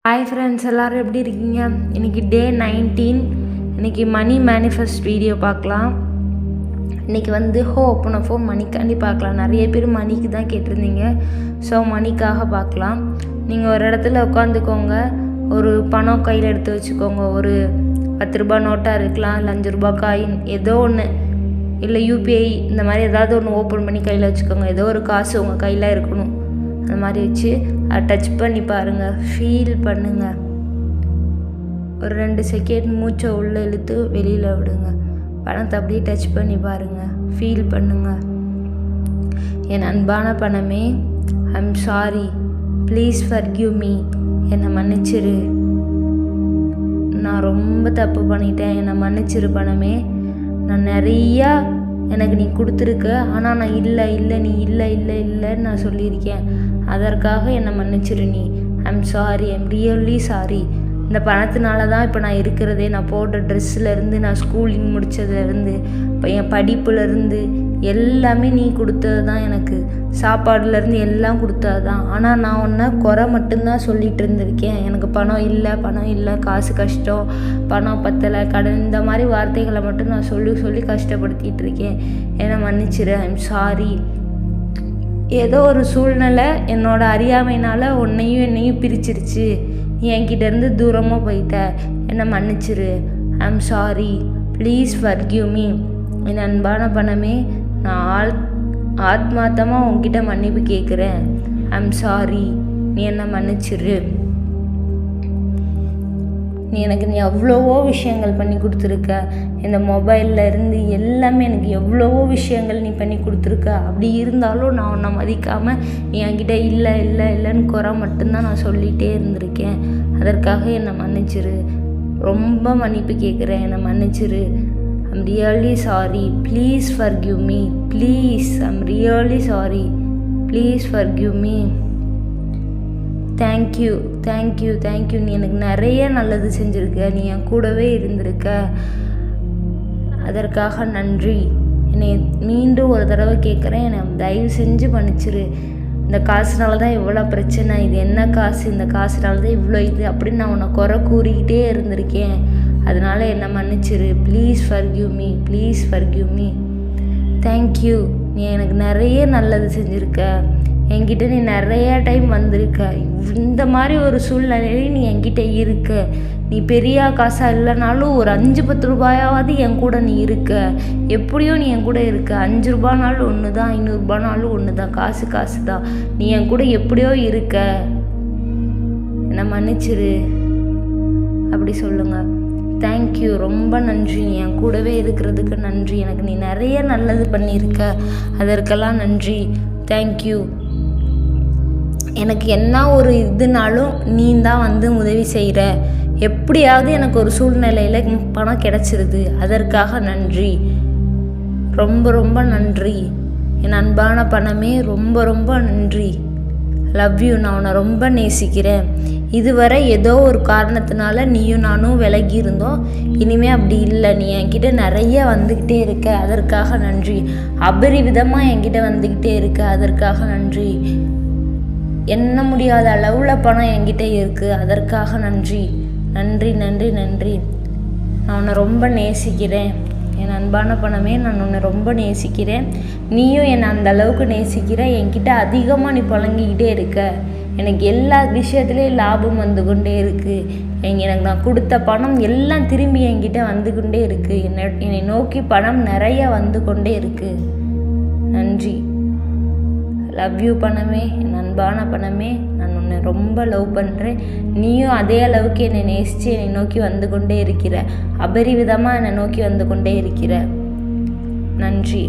Hi friends, எல்லோரும் எப்படி இருக்கீங்க? இன்றைக்கி டே 19. இன்றைக்கி மணி மேனிஃபெஸ்ட் வீடியோ பார்க்கலாம். இன்றைக்கி ஓப்பன் ஆஃப் மணிக்காண்டி பார்க்கலாம். நிறைய பேர் மணிக்கு தான் கேட்டிருந்தீங்க. ஸோ மணிக்காக பார்க்கலாம். நீங்கள் ஒரு இடத்துல உட்காந்துக்கோங்க, ஒரு பணம் கையில் எடுத்து வச்சுக்கோங்க. ஒரு 10 ரூபா நோட்டாக இருக்கலாம், இல்லை 5 ரூபா காயின், ஏதோ ஒன்று, இல்லை யூபிஐ, இந்த மாதிரி ஏதாவது ஒன்று ஓப்பன் பண்ணி கையில் வச்சுக்கோங்க. ஏதோ ஒரு காசு உங்கள் கையில் இருக்கணும். அந்த மாதிரி வச்சு அதை டச் பண்ணி பாருங்கள், ஃபீல் பண்ணுங்கள். ஒரு 2 செகண்ட் மூச்சை உள்ளே இழுத்து வெளியில் விடுங்க. பணத்தை அப்படியே டச் பண்ணி பாருங்கள், ஃபீல் பண்ணுங்கள். என் அன்பான பணமே, I'm sorry, please forgive me, என்னை மன்னிச்சிரு. நான் ரொம்ப தப்பு பண்ணிட்டேன், என்னை மன்னிச்சிரு பணமே. நான் நிறையா எனக்கு நீ கொடுத்துருக்க, ஆனால் நான் நீ இல்லைன்னு நான் சொல்லியிருக்கேன். அதற்காக என்னை மன்னிச்சிரு நீ. I'm sorry, I'm really sorry. இந்த பணத்தினால தான் இப்போ நான் இருக்கிறதே. நான் போடுற ட்ரெஸ்ஸுலேருந்து, நான் ஸ்கூலிங் முடித்ததுலேருந்து, இப்போ என் படிப்புலேருந்து எல்லாமே நீ கொடுத்தது தான். எனக்கு சாப்பாடுலேருந்து எல்லாம் கொடுத்தது தான். ஆனால் நான் ஒன்றை குறை மட்டும்தான் சொல்லிகிட்டு இருந்திருக்கேன். எனக்கு பணம் இல்லை, காசு கஷ்டம், பணம் பத்தலை, கடன், இந்த மாதிரி வார்த்தைகளை மட்டும் நான் சொல்லி கஷ்டப்படுத்திகிட்டு இருக்கேன். என்னை மன்னிச்சிரு, ஐம் சாரி. ஏதோ ஒரு சூழ்நிலை என்னோட அறியாமையினால் என்னையும் பிரிச்சிருச்சு. நீ என்கிட்டேருந்து தூரமாக போயிட்ட, என்னை மன்னிச்சிரு. I'm sorry, please forgive me. என் அன்பான பணமே, நான் ஆத்மார்த்தமாக உன்கிட்ட மன்னிப்பு கேட்குறேன். ஐம் சாரி, நீ என்னை மன்னிச்சிரு. நீ எவ்வளவோ விஷயங்கள் பண்ணி கொடுத்துருக்க. இந்த மொபைலில் இருந்து எல்லாமே எனக்கு எவ்வளவோ விஷயங்கள் நீ பண்ணி கொடுத்துருக்க. அப்படி இருந்தாலும் நான் உன்னை மதிக்காமல் நீ என்கிட்ட இல்லைன்னு குறை மட்டும்தான் நான் சொல்லிகிட்டே இருந்திருக்கேன். அதற்காக என்னை மன்னிச்சிரு. ரொம்ப மன்னிப்பு கேட்குறேன், என்னை மன்னிச்சிரு. I'm really sorry, please forgive me, please. I'm really sorry, please forgive me. Thank you. நீ எனக்கு நிறைய நல்லது செஞ்சுருக்க. நீ என் கூடவே இருந்திருக்க. அதற்காக நன்றி. என்னை மீண்டும் ஒரு தடவை கேட்குறேன், என்னை தயவு செஞ்சு மன்னிச்சிரு. இந்த காசுனால தான் இவ்வளோ பிரச்சனை, இது என்ன காசு, இந்த காசுனால தான் இவ்வளோ இது அப்படின்னு நான் உன்னை குறை கூறிக்கிட்டே இருந்திருக்கேன். அதனால் என்னை மன்னிச்சிரு. Please forgive me. தேங்க்யூ. நீ எனக்கு நிறைய நல்லது செஞ்சுருக்க. என்கிட்ட நீ நிறையா டைம் வந்திருக்க. இந்த மாதிரி ஒரு சூழ்நிலையில நீ என்கிட்ட இருக்க. நீ பெரிய காசாக இல்லைனாலும் ஒரு 5-10 ரூபாயாவது என் கூட நீ இருக்க. எப்படியோ நீ என் கூட இருக்க. 5 ரூபானாலும் ஒன்று தான், 500 ரூபானாலும் ஒன்று தான். காசு தான். நீ என் கூட எப்படியோ இருக்க. என்னை மன்னிச்சிரு அப்படி சொல்லுங்கள். தேங்க்யூ, ரொம்ப நன்றி. நீ என் கூடவே இருக்கிறதுக்கு நன்றி. எனக்கு நீ நிறைய நல்லது பண்ணியிருக்க, அதற்கெல்லாம் நன்றி. தேங்க்யூ. எனக்கு என்ன ஒரு இதுனாலும் நீ தான் உதவி செய்கிற. எப்படியாவது எனக்கு ஒரு சூழ்நிலையில் பணம் கிடச்சிருது, அதற்காக நன்றி. ரொம்ப நன்றி. என் அன்பான பணமே, ரொம்ப நன்றி. Love you. நான் உன்னை ரொம்ப நேசிக்கிறேன். இதுவரை ஏதோ ஒரு காரணத்தினால நீயும் நானும் விலகி இருந்தோம். இனிமேல் அப்படி இல்லை. நீ என்கிட்ட நிறைய வந்துக்கிட்டே இருக்க, அதற்காக நன்றி. அபரிவிதமாக என்கிட்ட வந்துக்கிட்டே இருக்க, அதற்காக நன்றி. எண்ண முடியாத அளவில் பணம் என்கிட்ட இருக்குது, அதற்காக நன்றி. நான் உன்னை ரொம்ப நேசிக்கிறேன். என் அன்பான பணமே, நான் உன்னை ரொம்ப நேசிக்கிறேன். நீயும் என்னை அந்த அளவுக்கு நேசிக்கிற. என்கிட்ட அதிகமாக நீ புழங்கிக்கிட்டே இருக்க. எனக்கு எல்லா விஷயத்துலேயும் லாபம் வந்து கொண்டே இருக்குது. எனக்கு நான் கொடுத்த பணம் எல்லாம் திரும்பி என்கிட்ட வந்து கொண்டே இருக்குது. என்னை நோக்கி பணம் நிறைய வந்து கொண்டே இருக்குது. நன்றி. லவ் யூ பணமே, என் அன்பான பணமே. நான் உன்னை ரொம்ப லவ் பண்ணுறேன். நீயும் அதே அளவுக்கு என்னை நேசித்து என்னை நோக்கி வந்து கொண்டே இருக்கிற. அபரிவிதமாக என்னை நோக்கி வந்து கொண்டே இருக்கிற. நன்றி.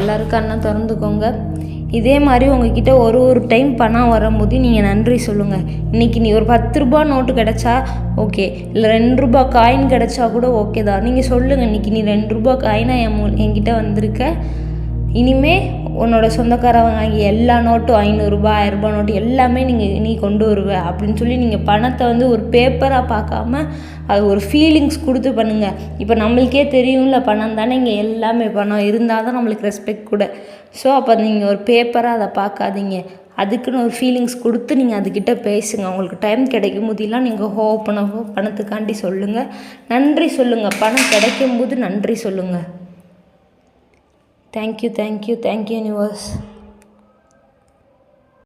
எல்லாருக்கும் அண்ணா திறந்துக்கோங்க. இதே மாதிரி உங்ககிட்ட ஒரு டைம் பணம் வரும்போது நீங்கள் நன்றி சொல்லுங்கள். இன்றைக்கி நீ ஒரு 10 ரூபா நோட்டு கிடச்சா ஓகே, இல்லை 2 ரூபா காயின் கிடச்சா கூட ஓகே தான். நீங்கள் சொல்லுங்கள், இன்றைக்கி நீ 2 ரூபா காயினாக என்கிட்ட வந்திருக்க. இனிமே உன்னோட சொந்தக்காரவங்க எல்லா நோட்டும் 500 ரூபாய் 1000 ரூபாய் நோட்டு எல்லாமே நீ கொண்டு வருவ அப்படின்னு சொல்லி நீங்கள் பணத்தை ஒரு பேப்பராக பார்க்காம அது ஒரு ஃபீலிங்ஸ் கொடுத்து பண்ணுங்கள். இப்போ நம்மளுக்கே தெரியும்ல, பணம் தானே இங்கே எல்லாமே. பணம் இருந்தால் தான் நம்மளுக்கு ரெஸ்பெக்ட் கூட. ஸோ அப்போ நீங்கள் ஒரு பேப்பராக அதை பார்க்காதீங்க. அதுக்குன்னு ஒரு ஃபீலிங்ஸ் கொடுத்து நீங்கள் அதுக்கிட்ட பேசுங்க. உங்களுக்கு டைம் கிடைக்கும் போதெல்லாம் நீங்கள் பணத்துக்காண்டி சொல்லுங்கள், நன்றி சொல்லுங்கள். பணம் கிடைக்கும் போது நன்றி சொல்லுங்கள். Thank you universe.